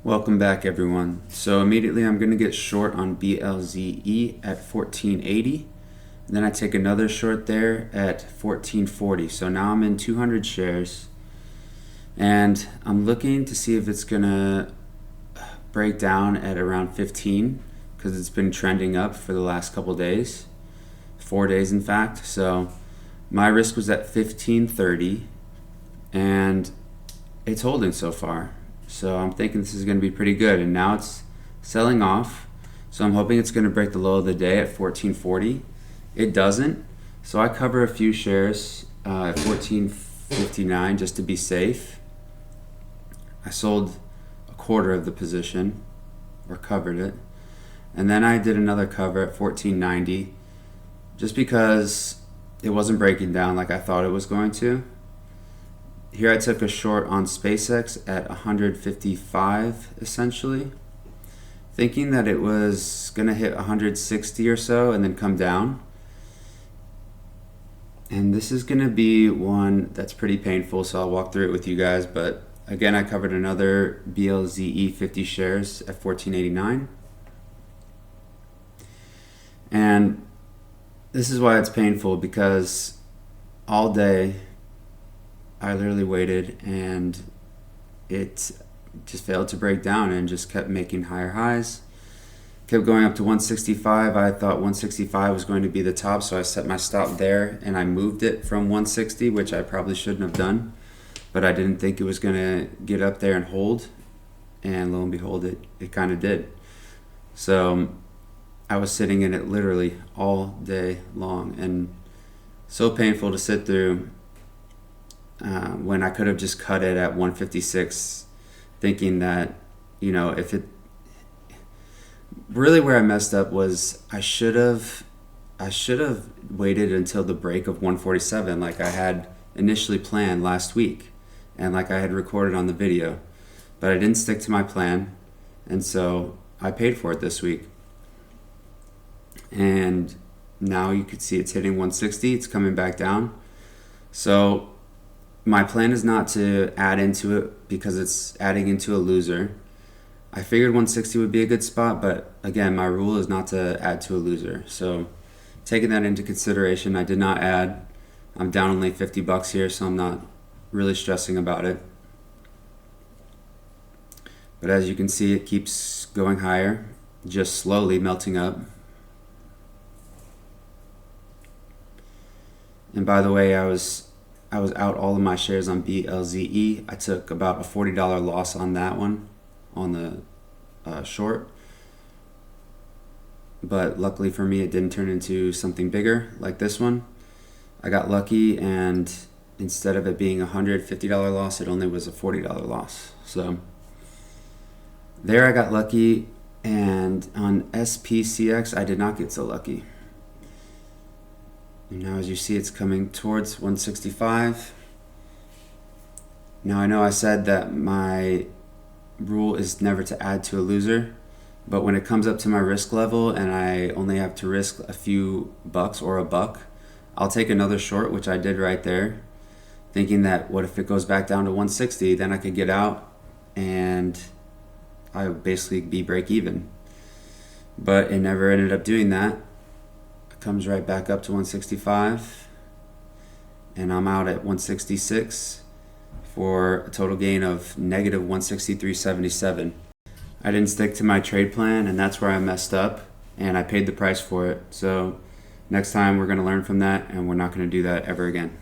Welcome back, everyone. So immediately I'm going to get short on BLZE at 1480. And then I take another short there at 1440. So now I'm in 200 shares. And I'm looking to see if it's going to break down at around 15 because it's been trending up for the last couple days. 4 days, in fact. So my risk was at 1530. And it's holding so far. So I'm thinking this is going to be pretty good, and now it's selling off. So I'm hoping it's going to break the low of the day at 1440. It doesn't, so I cover a few shares at 1459 just to be safe. I sold a quarter of the position, or covered it, and then I did another cover at 1490 just because it wasn't breaking down like I thought it was going to. Here I took a short on SpaceX at 155 essentially, thinking that it was going to hit 160 or so and then come down. And this is going to be one that's pretty painful, so I'll walk through it with you guys. But again, I covered another BLZE 50 shares at 1489. And this is why it's painful, because all day I literally waited and it just failed to break down and just kept making higher highs. Kept going up to 165. I thought 165 was going to be the top, so I set my stop there and I moved it from 160, which I probably shouldn't have done, but I didn't think it was going to get up there and hold, and lo and behold, it kind of did. So I was sitting in it literally all day long, and so painful to sit through. When I could have just cut it at 156, thinking that, if it really, where I messed up was I should have waited until the break of 147 like I had initially planned last week and like I had recorded on the video, but I didn't stick to my plan, and so I paid for it this week. And now you could see it's hitting 160, it's coming back down. So my plan is not to add into it because it's adding into a loser. I figured 160 would be a good spot, but again, my rule is not to add to a loser. So taking that into consideration, I did not add. I'm down only $50 here, so I'm not really stressing about it. But as you can see, it keeps going higher, just slowly melting up. And by the way, I was out all of my shares on BLZE. I took about a $40 loss on that one, on the short. But luckily for me, it didn't turn into something bigger like this one. I got lucky, and instead of it being a $150 loss, it only was a $40 loss. So there I got lucky, and on SPCX, I did not get so lucky. And now as you see, it's coming towards 165. Now I know I said that my rule is never to add to a loser, but when it comes up to my risk level and I only have to risk a few bucks or a buck, I'll take another short, which I did right there, thinking that what if it goes back down to 160, then I could get out and I would basically be break even. But it never ended up doing that. Comes right back up to 165, and I'm out at 166 for a total gain of negative 163.77. I didn't stick to my trade plan, and that's where I messed up, and I paid the price for it. So next time we're going to learn from that, and we're not going to do that ever again.